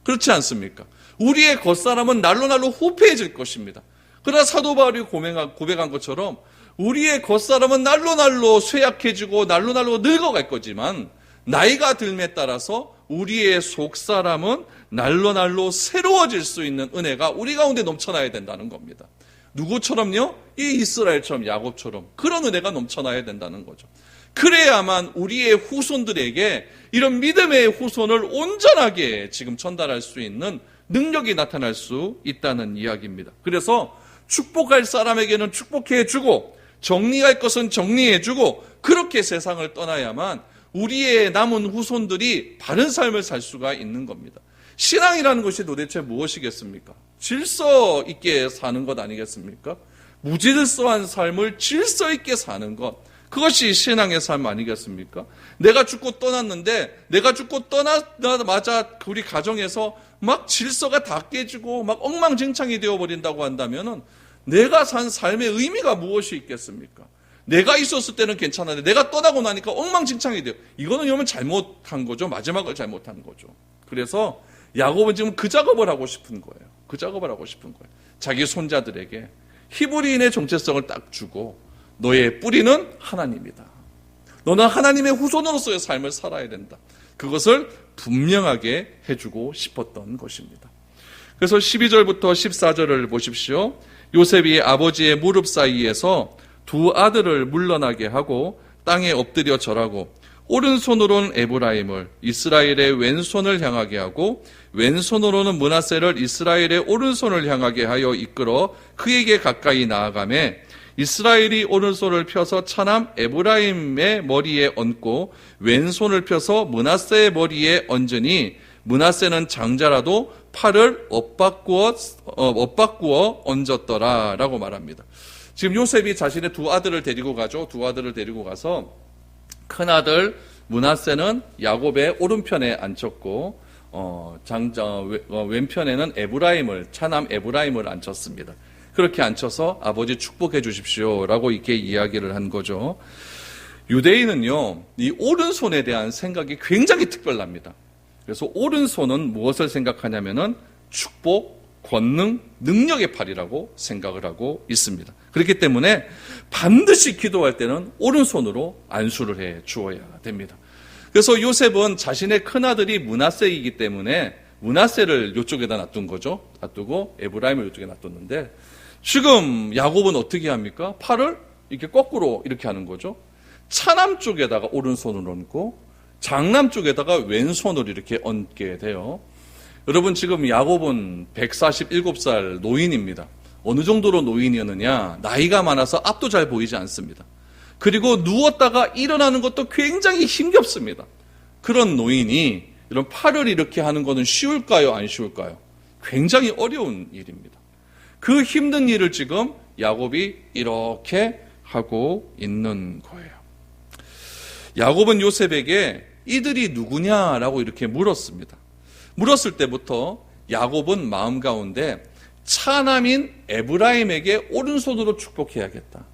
A: 그렇지 않습니까? 우리의 겉사람은 날로 후패해질 것입니다. 그러나 사도 바울이 고백한 것처럼 우리의 겉사람은 날로 쇠약해지고 날로 늙어갈 거지만 나이가 들에 따라서 우리의 속사람은 날로 새로워질 수 있는 은혜가 우리 가운데 넘쳐나야 된다는 겁니다. 누구처럼요? 이 이스라엘처럼, 야곱처럼 그런 은혜가 넘쳐나야 된다는 거죠. 그래야만 우리의 후손들에게 이런 믿음의 후손을 온전하게 지금 전달할 수 있는 능력이 나타날 수 있다는 이야기입니다. 그래서 축복할 사람에게는 축복해주고 정리할 것은 정리해주고 그렇게 세상을 떠나야만 우리의 남은 후손들이 바른 삶을 살 수가 있는 겁니다. 신앙이라는 것이 도대체 무엇이겠습니까? 질서 있게 사는 것 아니겠습니까? 무질서한 삶을 질서 있게 사는 것, 그것이 신앙의 삶 아니겠습니까? 내가 죽고 떠났는데 내가 죽고 떠나자마자 우리 가정에서 막 질서가 다 깨지고 막 엉망진창이 되어버린다고 한다면 내가 산 삶의 의미가 무엇이 있겠습니까? 내가 있었을 때는 괜찮은데 내가 떠나고 나니까 엉망진창이 돼요. 이거는 여러분 잘못한 거죠. 마지막을 잘못한 거죠. 그래서 야곱은 지금 그 작업을 하고 싶은 거예요. 그 작업을 하고 싶은 거예요. 자기 손자들에게 히브리인의 정체성을 딱 주고 너의 뿌리는 하나님이다. 너는 하나님의 후손으로서의 삶을 살아야 된다. 그것을 분명하게 해주고 싶었던 것입니다. 그래서 12절부터 14절을 보십시오. 요셉이 아버지의 무릎 사이에서 두 아들을 물러나게 하고 땅에 엎드려 절하고 오른손으로는 에브라임을 이스라엘의 왼손을 향하게 하고 왼손으로는 므낫세를 이스라엘의 오른손을 향하게 하여 이끌어 그에게 가까이 나아가매 이스라엘이 오른손을 펴서 차남 에브라임의 머리에 얹고 왼손을 펴서 므낫세의 머리에 얹으니 므낫세는 장자라도 팔을 엇바꾸어 얹었더라라고 말합니다. 지금 요셉이 자신의 두 아들을 데리고 가죠. 두 아들을 데리고 가서 큰 아들 므낫세는 야곱의 오른편에 앉혔고 왼편에는 에브라임을 차남 에브라임을 앉혔습니다. 그렇게 앉혀서 아버지 축복해 주십시오라고 이렇게 이야기를 한 거죠. 유대인은요, 이 오른손에 대한 생각이 굉장히 특별합니다. 그래서 오른손은 무엇을 생각하냐면은 축복, 권능, 능력의 팔이라고 생각을 하고 있습니다. 그렇기 때문에 반드시 기도할 때는 오른손으로 안수를 해 주어야 됩니다. 그래서 요셉은 자신의 큰아들이 므낫세이기 때문에 므낫세를 이쪽에다 놔둔 거죠. 놔두고 에브라임을 이쪽에 놔뒀는데 지금 야곱은 어떻게 합니까? 팔을 이렇게 거꾸로 이렇게 하는 거죠. 차남 쪽에다가 오른손을 얹고 장남 쪽에다가 왼손을 이렇게 얹게 돼요. 여러분 지금 야곱은 147살 노인입니다. 어느 정도로 노인이었느냐? 나이가 많아서 앞도 잘 보이지 않습니다. 그리고 누웠다가 일어나는 것도 굉장히 힘겹습니다. 그런 노인이 이런 팔을 이렇게 하는 것은 쉬울까요? 안 쉬울까요? 굉장히 어려운 일입니다. 그 힘든 일을 지금 야곱이 이렇게 하고 있는 거예요. 야곱은 요셉에게 이들이 누구냐라고 이렇게 물었습니다. 물었을 때부터 야곱은 마음 가운데 차남인 에브라임에게 오른손으로 축복해야겠다.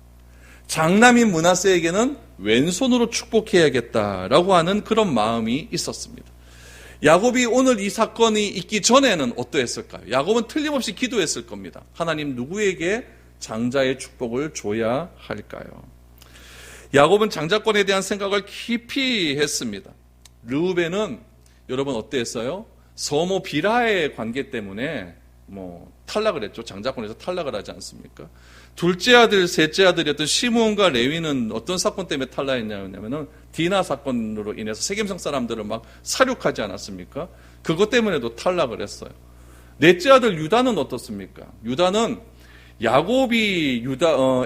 A: 장남인 므낫세에게는 왼손으로 축복해야겠다라고 하는 그런 마음이 있었습니다. 야곱이 오늘 이 사건이 있기 전에는 어떠했을까요? 야곱은 틀림없이 기도했을 겁니다. 하나님 누구에게 장자의 축복을 줘야 할까요? 야곱은 장자권에 대한 생각을 깊이 했습니다. 르우벤은 여러분 어땠어요? 서모 비라의 관계 때문에 탈락을 했죠. 장자권에서 탈락을 하지 않습니까? 둘째 아들, 셋째 아들이었던 시므온과 레위는 어떤 사건 때문에 탈락했냐면은 디나 사건으로 인해서 세겜성 사람들을 막 살육하지 않았습니까? 그것 때문에도 탈락을 했어요. 넷째 아들 유다는 어떻습니까? 유다는 야곱이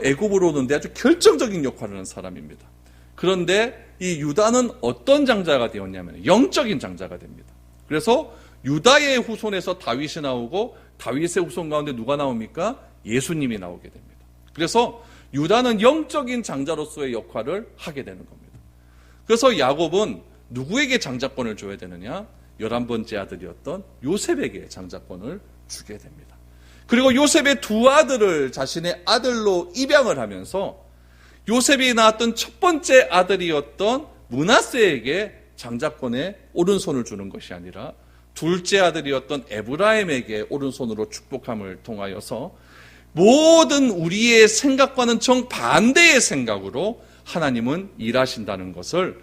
A: 애굽으로 오는데 아주 결정적인 역할을 하는 사람입니다. 그런데 이 유다는 어떤 장자가 되었냐면 영적인 장자가 됩니다. 그래서 유다의 후손에서 다윗이 나오고 다윗의 후손 가운데 누가 나옵니까? 예수님이 나오게 됩니다. 그래서 유다는 영적인 장자로서의 역할을 하게 되는 겁니다. 그래서 야곱은 누구에게 장자권을 줘야 되느냐? 11번째 아들이었던 요셉에게 장자권을 주게 됩니다. 그리고 요셉의 두 아들을 자신의 아들로 입양을 하면서 요셉이 낳았던 첫 번째 아들이었던 므낫세에게 장자권의 오른손을 주는 것이 아니라 둘째 아들이었던 에브라임에게 오른손으로 축복함을 통하여서 모든 우리의 생각과는 정반대의 생각으로 하나님은 일하신다는 것을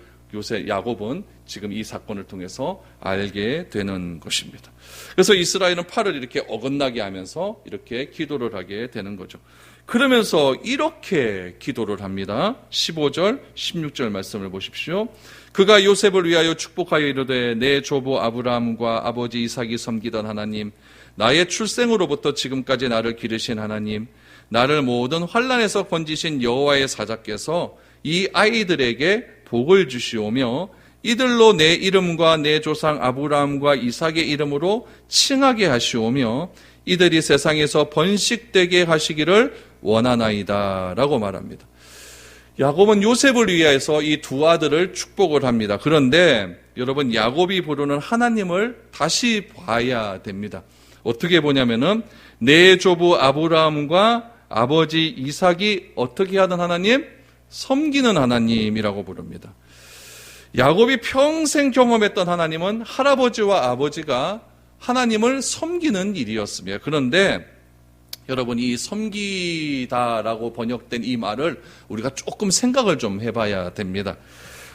A: 야곱은 지금 이 사건을 통해서 알게 되는 것입니다. 그래서 이스라엘은 팔을 이렇게 어긋나게 하면서 이렇게 기도를 하게 되는 거죠. 그러면서 이렇게 기도를 합니다. 15절, 16절 말씀을 보십시오. 그가 요셉을 위하여 축복하여 이르되 내 조부 아브라함과 아버지 이삭이 섬기던 하나님, 나의 출생으로부터 지금까지 나를 기르신 하나님, 나를 모든 환난에서 건지신 여호와의 사자께서 이 아이들에게 복을 주시오며 이들로 내 이름과 내 조상 아브라함과 이삭의 이름으로 칭하게 하시오며 이들이 세상에서 번식되게 하시기를 원하나이다 라고 말합니다. 야곱은 요셉을 위해서 이 두 아들을 축복을 합니다. 그런데 여러분, 야곱이 부르는 하나님을 다시 봐야 됩니다. 어떻게 보냐면은 내 조부 아브라함과 아버지 이삭이 어떻게 하던 하나님? 섬기는 하나님이라고 부릅니다. 야곱이 평생 경험했던 하나님은 할아버지와 아버지가 하나님을 섬기는 일이었습니다. 그런데 여러분, 이 섬기다라고 번역된 이 말을 우리가 조금 생각을 좀 해봐야 됩니다.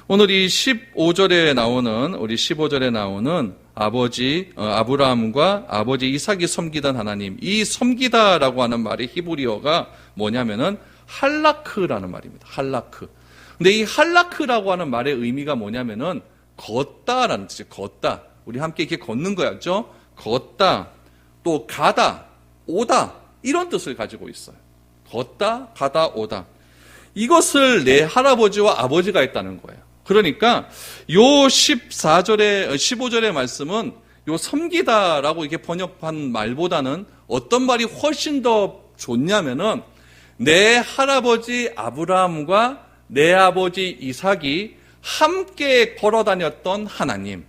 A: 오늘 이 15절에 나오는 아버지 아브라함과 아버지 이삭이 섬기던 하나님, 이 섬기다라고 하는 말의 히브리어가 뭐냐면은 할라크라는 말입니다. 할라크. 근데 이 할라크라고 하는 말의 의미가 뭐냐면은 걷다라는 뜻이에요. 걷다. 우리 함께 이렇게 걷는 거였죠. 걷다, 또 가다, 오다, 이런 뜻을 가지고 있어요. 걷다, 가다, 오다. 이것을 내 할아버지와 아버지가 했다는 거예요. 그러니까 요 15절의 말씀은 요 섬기다라고 이렇게 번역한 말보다는 어떤 말이 훨씬 더 좋냐면은 내 할아버지 아브라함과 내 아버지 이삭이 함께 걸어다녔던 하나님.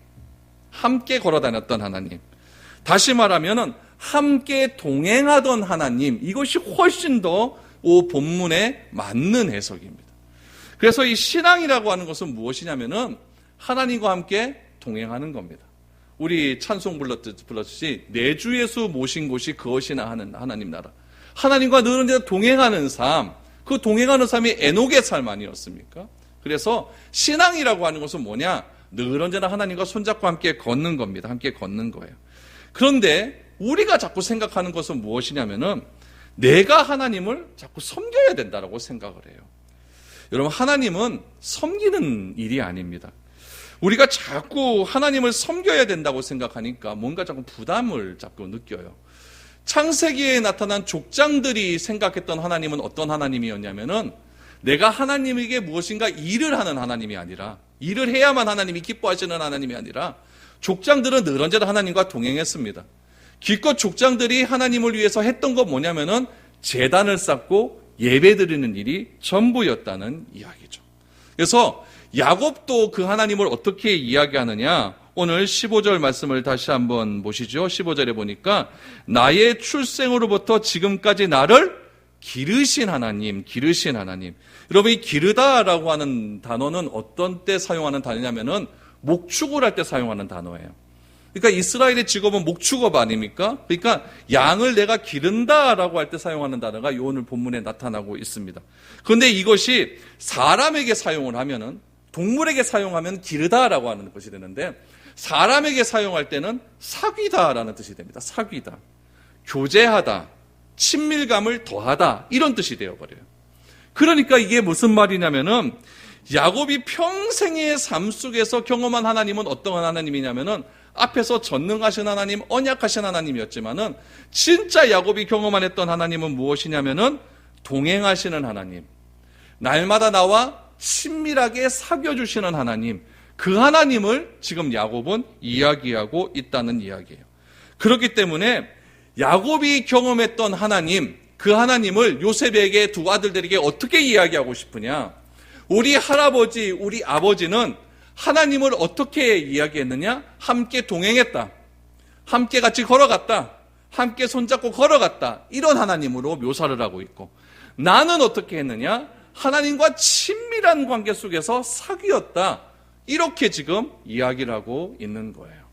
A: 함께 걸어다녔던 하나님. 다시 말하면은 함께 동행하던 하나님. 이것이 훨씬 더 본문에 맞는 해석입니다. 그래서 이 신앙이라고 하는 것은 무엇이냐면은 하나님과 함께 동행하는 겁니다. 우리 찬송 불렀듯이 내 주 예수 모신 곳이 그것이나 하는 하나님 나라. 하나님과 늘 언제나 동행하는 삶, 그 동행하는 삶이 에녹의 삶 아니었습니까? 그래서 신앙이라고 하는 것은 뭐냐? 늘 언제나 하나님과 손잡고 함께 걷는 겁니다. 함께 걷는 거예요. 그런데 우리가 자꾸 생각하는 것은 무엇이냐면은 내가 하나님을 자꾸 섬겨야 된다라고 생각을 해요. 여러분, 하나님은 섬기는 일이 아닙니다. 우리가 자꾸 하나님을 섬겨야 된다고 생각하니까 뭔가 자꾸 부담을 자꾸 느껴요. 창세기에 나타난 족장들이 생각했던 하나님은 어떤 하나님이었냐면은 내가 하나님에게 무엇인가 일을 하는 하나님이 아니라, 일을 해야만 하나님이 기뻐하시는 하나님이 아니라, 족장들은 늘 언제나 하나님과 동행했습니다. 기껏 족장들이 하나님을 위해서 했던 건 뭐냐면은 제단을 쌓고 예배드리는 일이 전부였다는 이야기죠. 그래서 야곱도 그 하나님을 어떻게 이야기하느냐, 오늘 15절 말씀을 다시 한번 보시죠. 15절에 보니까 나의 출생으로부터 지금까지 나를 기르신 하나님, 기르신 하나님. 여러분, 이 기르다라고 하는 단어는 어떤 때 사용하는 단어냐면은 목축을 할 때 사용하는 단어예요. 그러니까 이스라엘의 직업은 목축업 아닙니까? 그러니까 양을 내가 기른다라고 할 때 사용하는 단어가 이 오늘 본문에 나타나고 있습니다. 그런데 이것이 사람에게 사용을 하면은, 동물에게 사용하면 기르다라고 하는 것이 되는데, 사람에게 사용할 때는 사귀다라는 뜻이 됩니다. 사귀다, 교제하다, 친밀감을 더하다, 이런 뜻이 되어버려요. 그러니까 이게 무슨 말이냐면은 야곱이 평생의 삶 속에서 경험한 하나님은 어떤 하나님이냐면은 앞에서 전능하신 하나님, 언약하신 하나님이었지만은 진짜 야곱이 경험만 했던 하나님은 무엇이냐면은 동행하시는 하나님, 날마다 나와 친밀하게 사귀어주시는 하나님, 그 하나님을 지금 야곱은 이야기하고 있다는 이야기예요. 그렇기 때문에 야곱이 경험했던 하나님, 그 하나님을 요셉에게, 두 아들들에게 어떻게 이야기하고 싶으냐? 우리 할아버지, 우리 아버지는 하나님을 어떻게 이야기했느냐? 함께 동행했다, 함께 같이 걸어갔다, 함께 손잡고 걸어갔다, 이런 하나님으로 묘사를 하고 있고, 나는 어떻게 했느냐? 하나님과 친밀한 관계 속에서 사귀었다, 이렇게 지금 이야기를 하고 있는 거예요.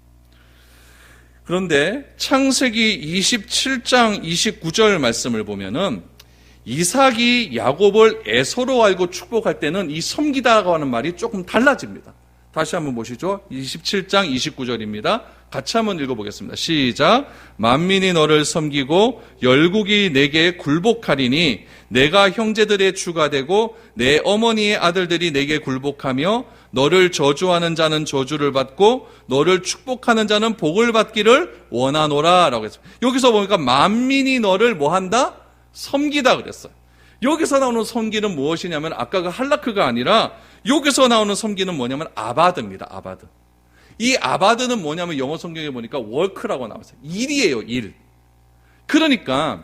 A: 그런데 창세기 27장 29절 말씀을 보면은 이삭이 야곱을 에서로 알고 축복할 때는 이 섬기다라고 하는 말이 조금 달라집니다. 다시 한번 보시죠. 27장 29절입니다. 같이 한번 읽어보겠습니다. 시작. 만민이 너를 섬기고 열국이 내게 굴복하리니 내가 형제들의 주가 되고 내 어머니의 아들들이 내게 굴복하며 너를 저주하는 자는 저주를 받고 너를 축복하는 자는 복을 받기를 원하노라 라고 했어요. 여기서 보니까 만민이 너를 뭐한다? 섬기다 그랬어요. 여기서 나오는 섬기는 무엇이냐면 아까 그 할라크가 아니라 여기서 나오는 섬기는 뭐냐면 아바드입니다. 아바드. 이 아바드는 뭐냐면 영어 성경에 보니까 워크라고 나왔어요. 일이에요, 일. 그러니까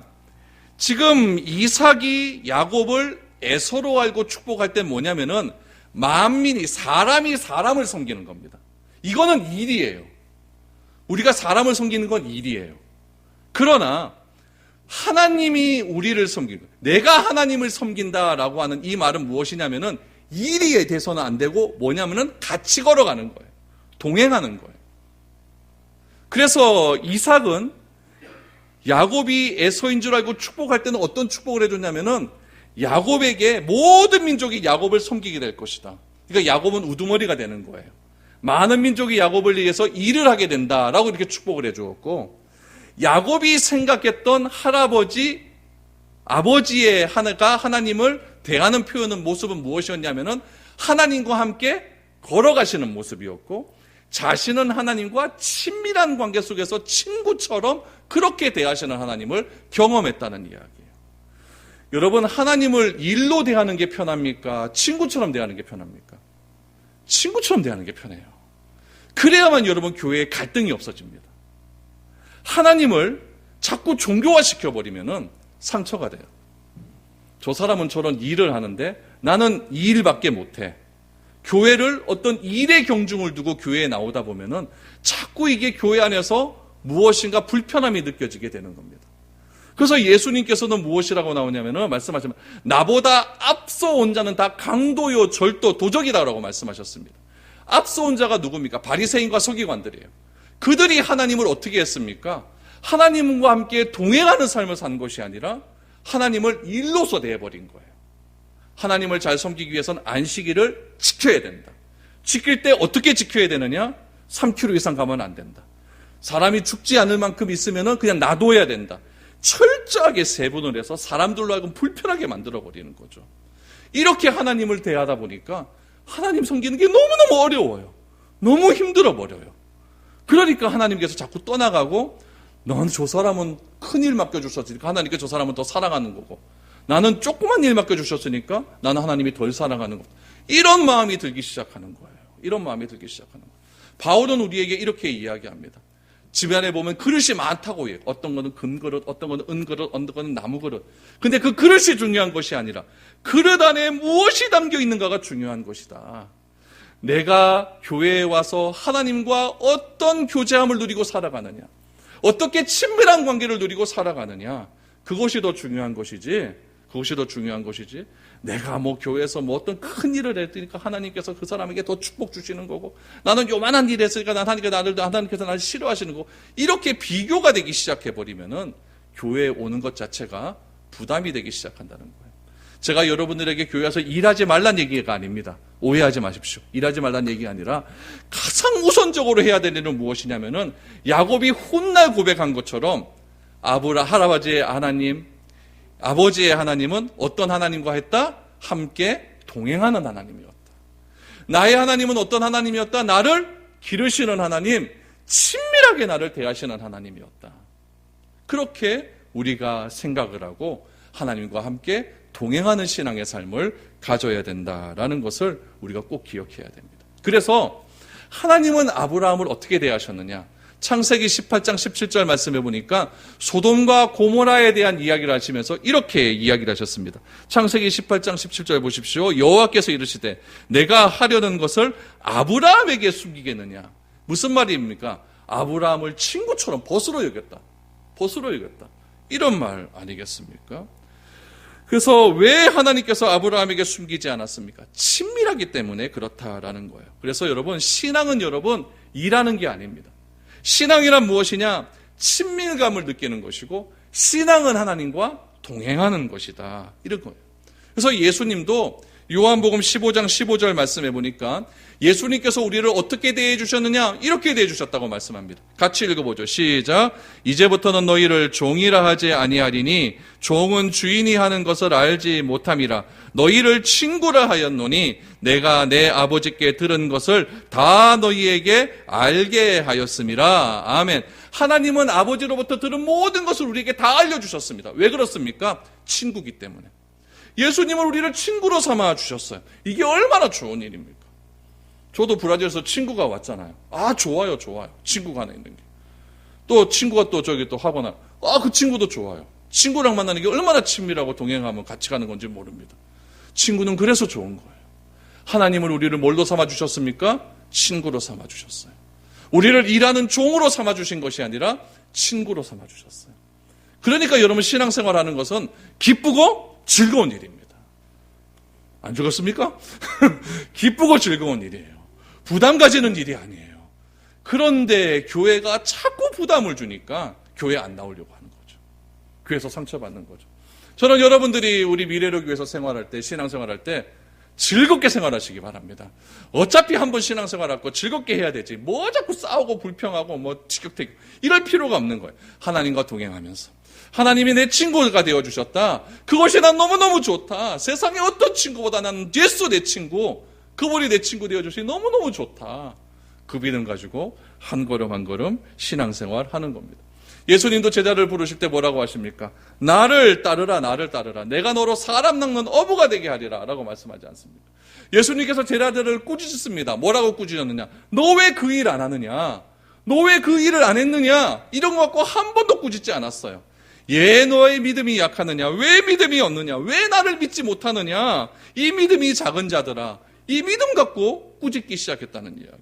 A: 지금 이삭이 야곱을 에서로 알고 축복할 때 뭐냐면은 만민이, 사람이 사람을 섬기는 겁니다. 이거는 일이에요. 우리가 사람을 섬기는 건 일이에요. 그러나 하나님이 우리를 섬기고 내가 하나님을 섬긴다라고 하는 이 말은 무엇이냐면은 일에 대해서는 안 되고 뭐냐면은 같이 걸어가는 거예요. 동행하는 거예요. 그래서 이삭은 야곱이 에서인 줄 알고 축복할 때는 어떤 축복을 해줬냐면은 야곱에게 모든 민족이 야곱을 섬기게 될 것이다. 그러니까 야곱은 우두머리가 되는 거예요. 많은 민족이 야곱을 위해서 일을 하게 된다라고 이렇게 축복을 해주었고, 야곱이 생각했던 할아버지, 아버지의 하나가 하나님을 대하는 표현은 모습은 무엇이었냐면은 하나님과 함께 걸어가시는 모습이었고, 자신은 하나님과 친밀한 관계 속에서 친구처럼 그렇게 대하시는 하나님을 경험했다는 이야기예요. 여러분, 하나님을 일로 대하는 게 편합니까? 친구처럼 대하는 게 편합니까? 친구처럼 대하는 게 편해요. 그래야만 여러분 교회에 갈등이 없어집니다. 하나님을 자꾸 종교화시켜버리면은 상처가 돼요. 저 사람은 저런 일을 하는데 나는 이 일밖에 못해. 교회를 어떤 일의 경중을 두고 교회에 나오다 보면은 자꾸 이게 교회 안에서 무엇인가 불편함이 느껴지게 되는 겁니다. 그래서 예수님께서는 무엇이라고 나오냐면은 말씀하시면 나보다 앞서 온 자는 다 강도요 절도 도적이다라고 말씀하셨습니다. 앞서 온 자가 누굽니까? 바리새인과 서기관들이에요. 그들이 하나님을 어떻게 했습니까? 하나님과 함께 동행하는 삶을 산 것이 아니라 하나님을 일로서 대해버린 거예요. 하나님을 잘 섬기기 위해서는 안식일을 지켜야 된다. 지킬 때 어떻게 지켜야 되느냐? 3km 이상 가면 안 된다. 사람이 죽지 않을 만큼 있으면 그냥 놔둬야 된다. 철저하게 세분을 해서 사람들로 하여금 불편하게 만들어버리는 거죠. 이렇게 하나님을 대하다 보니까 하나님 섬기는 게 너무너무 어려워요. 너무 힘들어 버려요. 그러니까 하나님께서 자꾸 떠나가고 넌 저 사람은 큰 일 맡겨주셨으니까 하나님께 저 사람은 더 사랑하는 거고, 나는 조그만 일 맡겨주셨으니까 나는 하나님이 덜 사랑하는 거고, 이런 마음이 들기 시작하는 거예요. 이런 마음이 들기 시작하는 거예요. 바울은 우리에게 이렇게 이야기합니다. 집안에 보면 그릇이 많다고 해요. 어떤 거는 금그릇, 어떤 거는 은그릇, 어떤 거는 나무그릇. 근데 그 그릇이 중요한 것이 아니라 그릇 안에 무엇이 담겨 있는가가 중요한 것이다. 내가 교회에 와서 하나님과 어떤 교제함을 누리고 살아가느냐, 어떻게 친밀한 관계를 누리고 살아가느냐, 그것이 더 중요한 것이지, 내가 뭐 교회에서 뭐 어떤 큰 일을 했으니까 하나님께서 그 사람에게 더 축복 주시는 거고, 나는 요만한 일 했으니까 하나님께서 나를 싫어하시는 거고, 이렇게 비교가 되기 시작해버리면은 교회에 오는 것 자체가 부담이 되기 시작한다는 거예요. 제가 여러분들에게 교회에서 일하지 말란 얘기가 아닙니다. 오해하지 마십시오. 일하지 말란 얘기가 아니라 가장 우선적으로 해야 되는 일은 무엇이냐면은 야곱이 훗날 고백한 것처럼 할아버지의 하나님, 아버지의 하나님은 어떤 하나님과 했다? 함께 동행하는 하나님이었다. 나의 하나님은 어떤 하나님이었다? 나를 기르시는 하나님, 친밀하게 나를 대하시는 하나님이었다. 그렇게 우리가 생각을 하고 하나님과 함께 동행하는 신앙의 삶을 가져야 된다라는 것을 우리가 꼭 기억해야 됩니다. 그래서 하나님은 아브라함을 어떻게 대하셨느냐? 창세기 18장 17절 말씀해 보니까 소돔과 고모라에 대한 이야기를 하시면서 이렇게 이야기를 하셨습니다. 창세기 18장 17절 보십시오. 여호와께서 이르시되 내가 하려는 것을 아브라함에게 숨기겠느냐? 무슨 말입니까? 아브라함을 친구처럼 벗으로 여겼다. 이런 말 아니겠습니까? 그래서 왜 하나님께서 아브라함에게 숨기지 않았습니까? 친밀하기 때문에 그렇다라는 거예요. 그래서 여러분, 신앙은 일하는 게 아닙니다. 신앙이란 무엇이냐? 친밀감을 느끼는 것이고, 신앙은 하나님과 동행하는 것이다. 이런 거예요. 그래서 예수님도 요한복음 15장 15절 말씀해 보니까 예수님께서 우리를 어떻게 대해 주셨느냐? 이렇게 대해 주셨다고 말씀합니다. 같이 읽어보죠. 시작. 이제부터는 너희를 종이라 하지 아니하리니 종은 주인이 하는 것을 알지 못함이라. 너희를 친구라 하였노니 내가 내 아버지께 들은 것을 다 너희에게 알게 하였음이라. 아멘. 하나님은 아버지로부터 들은 모든 것을 우리에게 다 알려주셨습니다. 왜 그렇습니까? 친구기 때문에. 예수님은 우리를 친구로 삼아 주셨어요. 이게 얼마나 좋은 일입니까? 저도 브라질에서 친구가 왔잖아요. 좋아요. 친구가 하나 있는 게. 또 친구가 또 학원 와. 그 친구도 좋아요. 친구랑 만나는 게 얼마나 친밀하고 동행하면 같이 가는 건지 모릅니다. 친구는 그래서 좋은 거예요. 하나님은 우리를 뭘로 삼아 주셨습니까? 친구로 삼아 주셨어요. 우리를 일하는 종으로 삼아 주신 것이 아니라 친구로 삼아 주셨어요. 그러니까 여러분, 신앙생활하는 것은 기쁘고 즐거운 일입니다. 안 죽었습니까? 기쁘고 즐거운 일이에요. 부담 가지는 일이 아니에요. 그런데 교회가 자꾸 부담을 주니까 교회 안 나오려고 하는 거죠. 교회에서 상처받는 거죠. 저는 여러분들이 우리 미래로 교회에서 생활할 때, 신앙생활할 때 즐겁게 생활하시기 바랍니다. 어차피 한번 신앙생활하고 즐겁게 해야 되지. 뭐 자꾸 싸우고 불평하고 뭐 티격태격 이럴 필요가 없는 거예요. 하나님과 동행하면서. 하나님이 내 친구가 되어주셨다. 그것이 난 너무너무 좋다. 세상에 어떤 친구보다 나는 예수 내 친구, 그분이 내 친구 되어주시니 너무너무 좋다. 그 믿음 가지고 한 걸음 한 걸음 신앙생활 하는 겁니다. 예수님도 제자를 부르실 때 뭐라고 하십니까? 나를 따르라. 내가 너로 사람 낚는 어부가 되게 하리라 라고 말씀하지 않습니까? 예수님께서 제자들을 꾸짖습니다. 뭐라고 꾸짖었느냐? 너 왜 그 일 안 하느냐? 너 왜 그 일을 안 했느냐? 이런 거 갖고 한 번도 꾸짖지 않았어요. 너의 믿음이 약하느냐? 왜 믿음이 없느냐? 왜 나를 믿지 못하느냐? 이 믿음이 작은 자들아. 이 믿음 갖고 꾸짖기 시작했다는 이야기예요.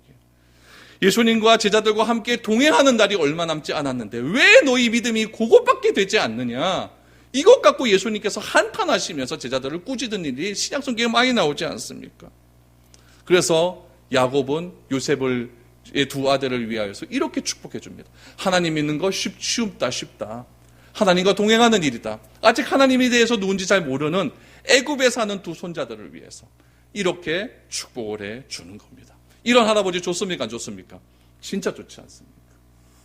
A: 예수님과 제자들과 함께 동행하는 날이 얼마 남지 않았는데 왜 너희 믿음이 그것밖에 되지 않느냐? 이것 갖고 예수님께서 한탄하시면서 제자들을 꾸짖은 일이 신약 성경에 많이 나오지 않습니까? 그래서 야곱은 요셉의 두 아들을 위하여서 이렇게 축복해 줍니다. 하나님 믿는 거 쉽다. 하나님과 동행하는 일이다. 아직 하나님에 대해서 누군지 잘 모르는 애굽에 사는 두 손자들을 위해서 이렇게 축복을 해 주는 겁니다. 이런 할아버지 좋습니까? 안 좋습니까? 진짜 좋지 않습니까?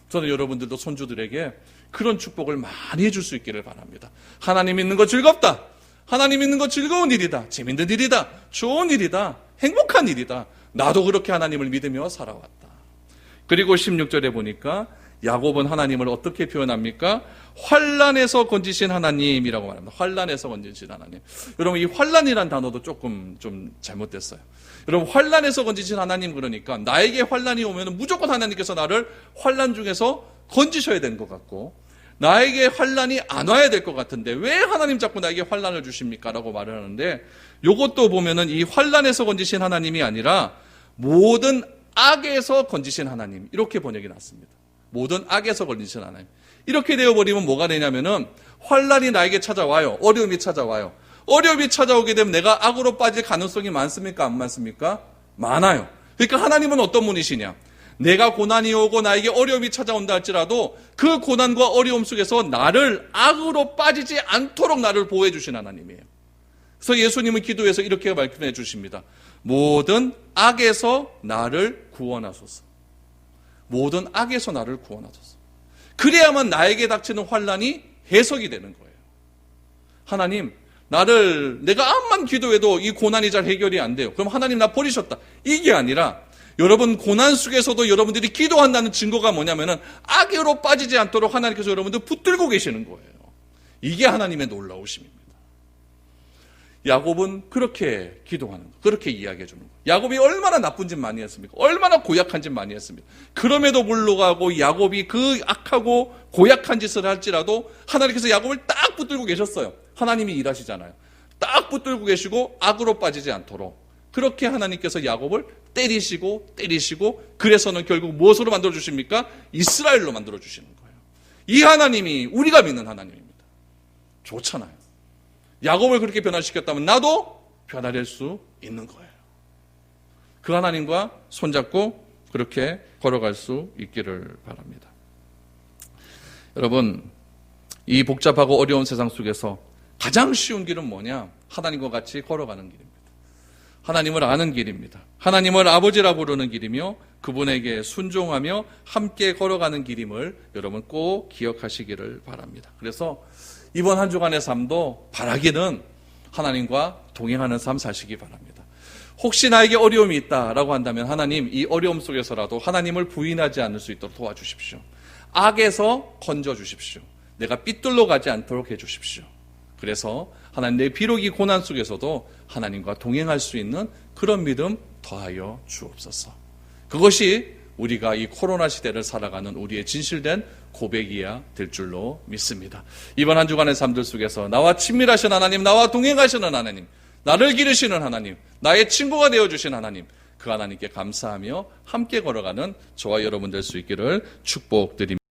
A: 저는 여러분들도 손주들에게 그런 축복을 많이 해줄 수 있기를 바랍니다. 하나님 믿는 거 즐겁다. 하나님 믿는 거 즐거운 일이다. 재밌는 일이다. 좋은 일이다. 행복한 일이다. 나도 그렇게 하나님을 믿으며 살아왔다. 그리고 16절에 보니까 야곱은 하나님을 어떻게 표현합니까? 환난에서 건지신 하나님이라고 말합니다. 환난에서 건지신 하나님. 여러분, 이 환난이란 단어도 조금 좀 잘못됐어요. 여러분, 환난에서 건지신 하나님, 그러니까 나에게 환난이 오면 무조건 하나님께서 나를 환난 중에서 건지셔야 되는 것 같고, 나에게 환난이 안 와야 될 것 같은데 왜 하나님 자꾸 나에게 환난을 주십니까? 라고 말을 하는데, 이것도 보면은 이 환난에서 건지신 하나님이 아니라 모든 악에서 건지신 하나님, 이렇게 번역이 났습니다. 모든 악에서 건지신 하나님. 이렇게 되어버리면 뭐가 되냐면은 환난이 나에게 찾아와요. 어려움이 찾아와요. 어려움이 찾아오게 되면 내가 악으로 빠질 가능성이 많습니까? 안 많습니까? 많아요. 그러니까 하나님은 어떤 분이시냐? 내가 고난이 오고 나에게 어려움이 찾아온다 할지라도 그 고난과 어려움 속에서 나를 악으로 빠지지 않도록 나를 보호해 주신 하나님이에요. 그래서 예수님은 기도에서 이렇게 말씀해 주십니다. 모든 악에서 나를 구원하소서. 모든 악에서 나를 구원하소서. 그래야만 나에게 닥치는 환난이 해석이 되는 거예요. 하나님, 내가 암만 기도해도 이 고난이 잘 해결이 안 돼요. 그럼 하나님 나 버리셨다. 이게 아니라 여러분 고난 속에서도 여러분들이 기도한다는 증거가 뭐냐면은 악으로 빠지지 않도록 하나님께서 여러분들 붙들고 계시는 거예요. 이게 하나님의 놀라우심입니다. 야곱은 그렇게 기도하는 거, 그렇게 이야기해 주는 거예요. 야곱이 얼마나 나쁜 짓 많이 했습니까? 얼마나 고약한 짓 많이 했습니까? 그럼에도 불구하고 야곱이 그 악하고 고약한 짓을 할지라도 하나님께서 야곱을 딱 붙들고 계셨어요. 하나님이 일하시잖아요. 딱 붙들고 계시고 악으로 빠지지 않도록 그렇게 하나님께서 야곱을 때리시고 그래서는 결국 무엇으로 만들어 주십니까? 이스라엘로 만들어 주시는 거예요. 이 하나님이 우리가 믿는 하나님입니다. 좋잖아요. 야곱을 그렇게 변화시켰다면 나도 변화될 수 있는 거예요. 그 하나님과 손잡고 그렇게 걸어갈 수 있기를 바랍니다. 여러분, 이 복잡하고 어려운 세상 속에서 가장 쉬운 길은 뭐냐? 하나님과 같이 걸어가는 길입니다. 하나님을 아는 길입니다. 하나님을 아버지라 부르는 길이며 그분에게 순종하며 함께 걸어가는 길임을 여러분 꼭 기억하시기를 바랍니다. 그래서 이번 한 주간의 삶도 바라기는 하나님과 동행하는 삶 사시기 바랍니다. 혹시 나에게 어려움이 있다라고 한다면 하나님, 이 어려움 속에서라도 하나님을 부인하지 않을 수 있도록 도와주십시오. 악에서 건져주십시오. 내가 삐뚤러 가지 않도록 해주십시오. 그래서 하나님, 내 비록 이 고난 속에서도 하나님과 동행할 수 있는 그런 믿음 더하여 주옵소서. 그것이 우리가 이 코로나 시대를 살아가는 우리의 진실된 고백이야 될 줄로 믿습니다. 이번 한 주간의 삶들 속에서 나와 친밀하신 하나님, 나와 동행하시는 하나님, 나를 기르시는 하나님, 나의 친구가 되어주신 하나님, 그 하나님께 감사하며 함께 걸어가는 저와 여러분 될 수 있기를 축복드립니다.